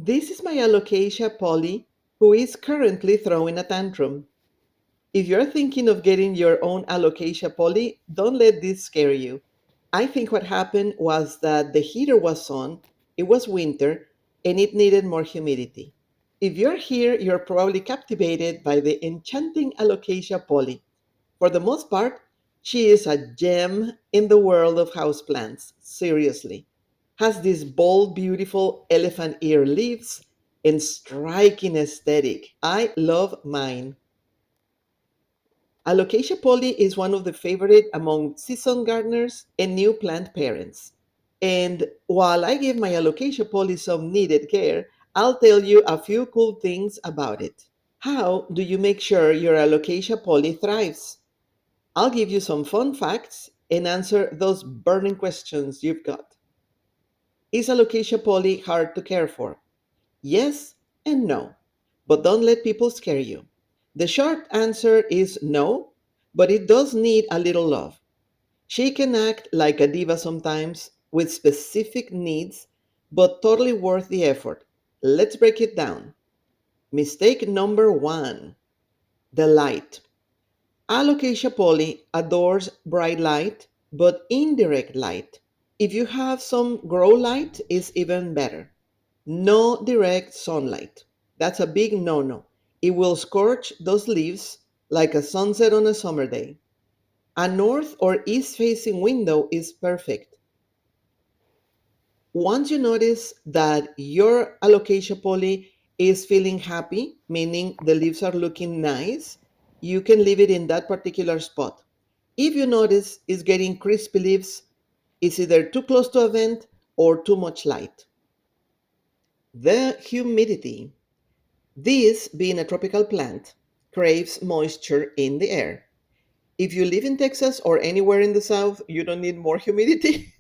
This is my Alocasia Polly, who is currently throwing a tantrum. If you're thinking of getting your own Alocasia Polly, don't let this scare you. I think what happened was that the heater was on, it was winter, and it needed more humidity. If you're here, you're probably captivated by the enchanting Alocasia Polly. For the most part, she is a gem in the world of houseplants, seriously. Has these bold, beautiful elephant ear leaves and striking aesthetic. I love mine. Alocasia Polly is one of the favorite among season gardeners and new plant parents. And while I give my Alocasia Polly some needed care, I'll tell you a few cool things about it. How do you make sure your Alocasia Polly thrives? I'll give you some fun facts and answer those burning questions you've got. Is Alocasia Polly hard to care for? Yes and no, but don't let people scare you. The short answer is no, but it does need a little love. She can act like a diva sometimes with specific needs, but totally worth the effort. Let's break it down. Mistake number one, the light. Alocasia Polly adores bright light, but indirect light. If you have some grow light, is even better. No direct sunlight. That's a big no-no. It will scorch those leaves like a sunset on a summer day. A north or east facing window is perfect. Once you notice that your Alocasia Polly is feeling happy, meaning the leaves are looking nice, you can leave it in that particular spot. If you notice it's getting crispy leaves, it's either too close to a vent or too much light. The humidity. This, being a tropical plant, craves moisture in the air. If you live in Texas or anywhere in the South, you don't need more humidity,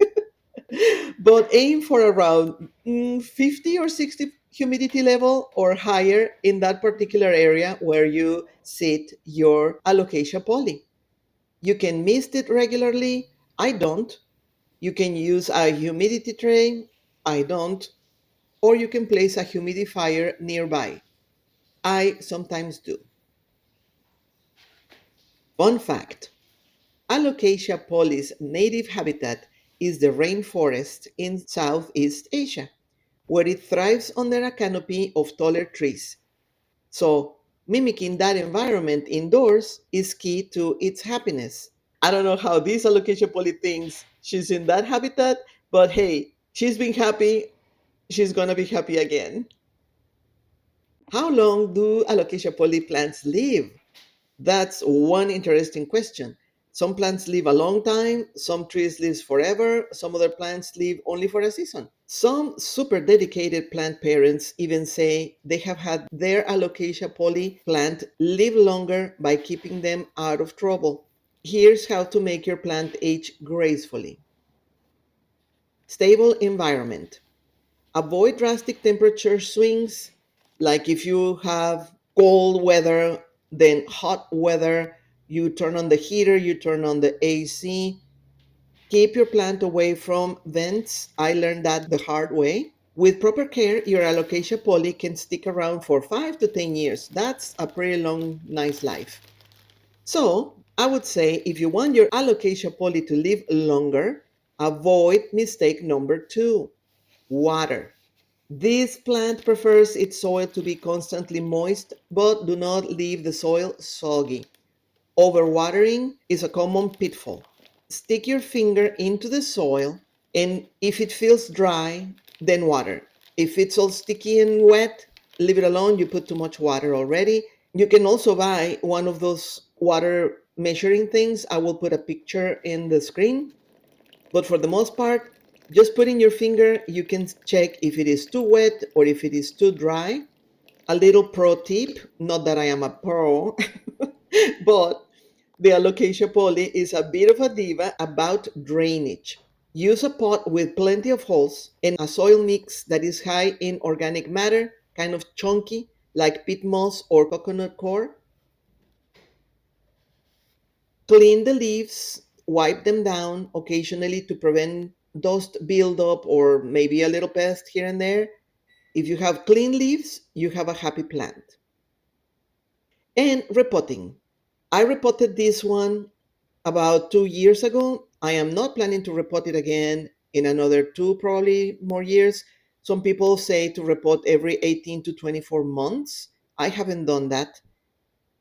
but aim for around 50 or 60 humidity level or higher in that particular area where you sit your Alocasia Polly. You can mist it regularly. I don't. You can use a humidity tray. I don't. Or you can place a humidifier nearby. I sometimes do. Fun fact, Alocasia Polly's native habitat is the rainforest in Southeast Asia, where it thrives under a canopy of taller trees. So, mimicking that environment indoors is key to its happiness. I don't know how this Alocasia Polly thinks she's in that habitat, but hey, she's been happy, she's gonna be happy again. How long do Alocasia Polly plants live? That's one interesting question. Some plants live a long time, some trees live forever, some other plants live only for a season. Some super dedicated plant parents even say they have had their Alocasia Polly plant live longer by keeping them out of trouble. Here's how to make your plant age gracefully. Stable environment. Avoid drastic temperature swings, like if you have cold weather, then hot weather, you turn on the heater, you turn on the AC. Keep your plant away from vents. I learned that the hard way. With proper care, your Alocasia Polly can stick around for 5 to 10 years. That's a pretty long, nice life. So, I would say if you want your Alocasia Polly to live longer, avoid mistake number two, water. This plant prefers its soil to be constantly moist, but do not leave the soil soggy. Overwatering is a common pitfall. Stick your finger into the soil, and if it feels dry, then water. If it's all sticky and wet, leave it alone. You put too much water already. You can also buy one of those water measuring things. I will put a picture in the screen. But for the most part, just putting your finger, you can check if it is too wet or if it is too dry. A little pro tip, not that I am a pro, but the Alocasia Polly is a bit of a diva about drainage. Use a pot with plenty of holes and a soil mix that is high in organic matter, kind of chunky, like peat moss or coconut coir. Clean the leaves, wipe them down occasionally to prevent dust buildup or maybe a little pest here and there. If you have clean leaves, you have a happy plant. And repotting. I repotted this one about 2 years ago. I am not planning to repot it again in another two, probably more years. Some people say to repot every 18 to 24 months. I haven't done that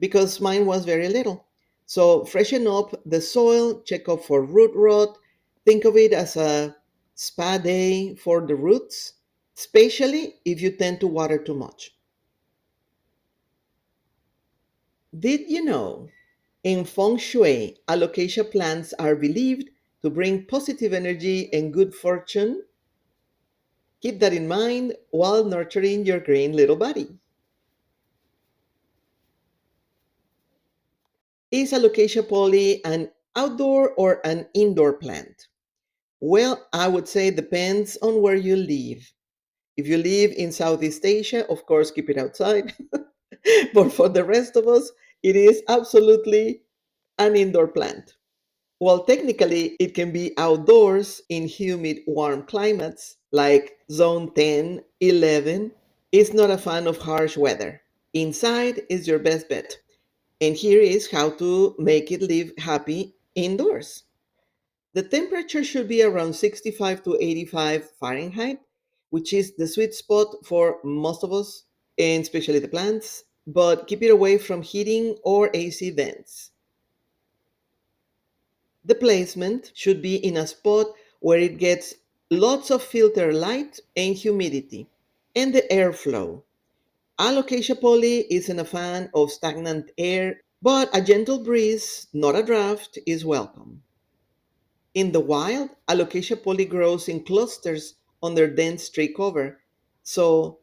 because mine was very little. So freshen up the soil, check up for root rot. Think of it as a spa day for the roots, especially if you tend to water too much. Did you know? In feng shui, alocasia plants are believed to bring positive energy and good fortune. Keep that in mind while nurturing your green little body. Is Alocasia Polly an outdoor or an indoor plant? Well, I would say it depends on where you live. If you live in Southeast Asia, of course, keep it outside. But for the rest of us, it is absolutely an indoor plant. Well, technically, it can be outdoors in humid, warm climates like zone 10, 11. It's not a fan of harsh weather. Inside is your best bet. And here is how to make it live happy indoors. The temperature should be around 65 to 85 Fahrenheit, which is the sweet spot for most of us, and especially the plants, but keep it away from heating or AC vents. The placement should be in a spot where it gets lots of filter light and humidity, and the airflow. Alocasia poly isn't a fan of stagnant air, but a gentle breeze, not a draft, is welcome. In the wild, Alocasia poly grows in clusters under dense tree cover, so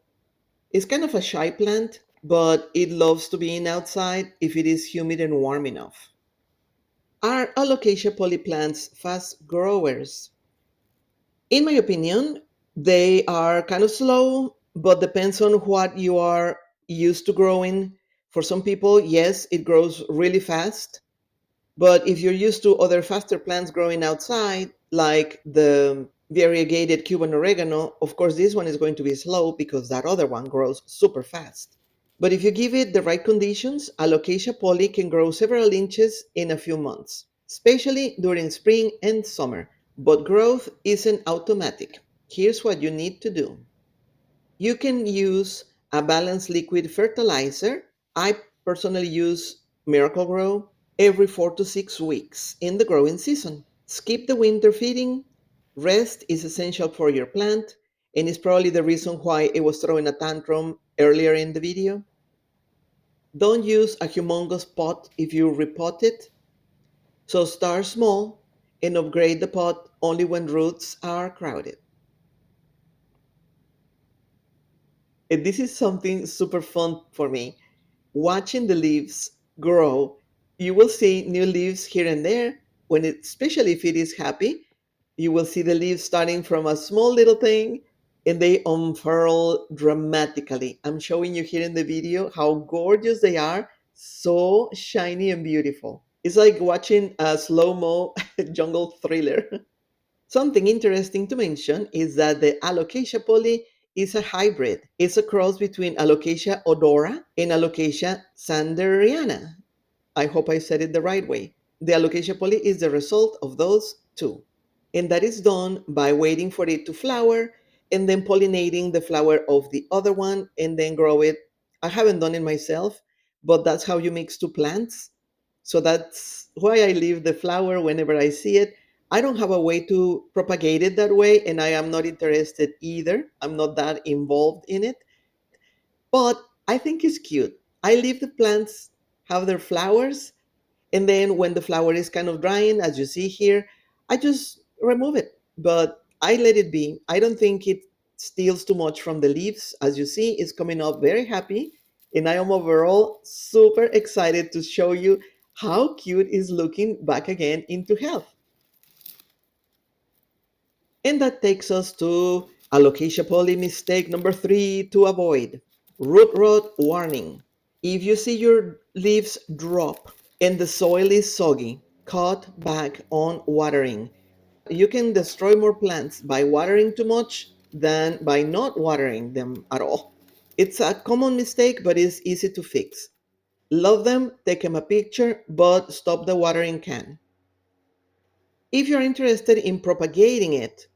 it's kind of a shy plant, but it loves to be in outside if it is humid and warm enough. Are Alocasia poly plants fast growers? In my opinion, they are kind of slow, but depends on what you are used to growing. For some people, yes, it grows really fast. But if you're used to other faster plants growing outside, like the variegated Cuban oregano, of course, this one is going to be slow because that other one grows super fast. But if you give it the right conditions, Alocasia poly can grow several inches in a few months, especially during spring and summer. But growth isn't automatic. Here's what you need to do. You can use a balanced liquid fertilizer. I personally use Miracle Grow every 4 to 6 weeks in the growing season. Skip the winter feeding. Rest is essential for your plant and is probably the reason why it was throwing a tantrum earlier in the video. Don't use a humongous pot if you repot it. So start small and upgrade the pot only when roots are crowded. And this is something super fun for me. Watching the leaves grow, you will see new leaves here and there. Especially if it is happy, you will see the leaves starting from a small little thing and they unfurl dramatically. I'm showing you here in the video how gorgeous they are, so shiny and beautiful. It's like watching a slow mo jungle thriller. Something interesting to mention is that the Alocasia poly is a hybrid. It's a cross between Alocasia odora and Alocasia sanderiana. I hope I said it the right way. The Alocasia poly is the result of those two. And that is done by waiting for it to flower and then pollinating the flower of the other one and then grow it. I haven't done it myself, but that's how you mix two plants. So that's why I leave the flower whenever I see it. I don't have a way to propagate it that way, and I am not interested either. I'm not that involved in it, but I think it's cute. I leave the plants have their flowers, and then when the flower is kind of drying, as you see here, I just remove it. But I let it be. I don't think it steals too much from the leaves. As you see, it's coming up very happy. And I am overall super excited to show you how cute is looking back again into health. And that takes us to alocasia poly mistake number 3 to avoid. Root rot warning. If you see your leaves drop and the soil is soggy, cut back on watering. You can destroy more plants by watering too much than by not watering them at all. It's a common mistake, but it's easy to fix. Love them, take them a picture, but stop the watering can. If you're interested in propagating it,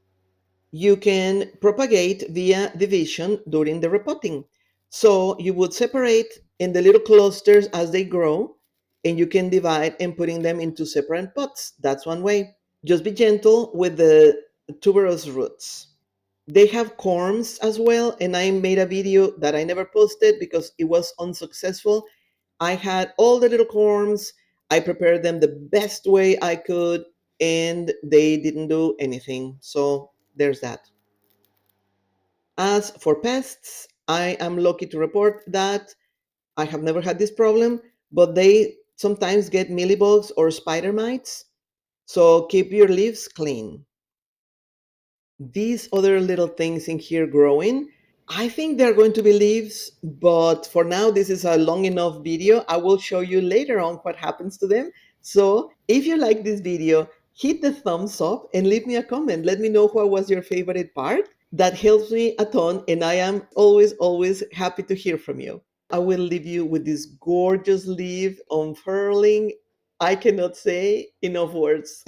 you can propagate via division during the repotting. So you would separate in the little clusters as they grow, and you can divide and putting them into separate pots. That's one way. Just be gentle with the tuberous roots. They have corms as well, and I made a video that I never posted because it was unsuccessful. I had all the little corms. I prepared them the best way I could, and they didn't do anything. So there's that. As for pests, I am lucky to report that I have never had this problem, but they sometimes get mealybugs or spider mites. So keep your leaves clean. These other little things in here growing, I think they're going to be leaves, but for now, this is a long enough video. I will show you later on what happens to them. So if you like this video, hit the thumbs up and leave me a comment. Let me know what was your favorite part. That helps me a ton, and I am always, always happy to hear from you. I will leave you with this gorgeous leaf unfurling. I cannot say enough words.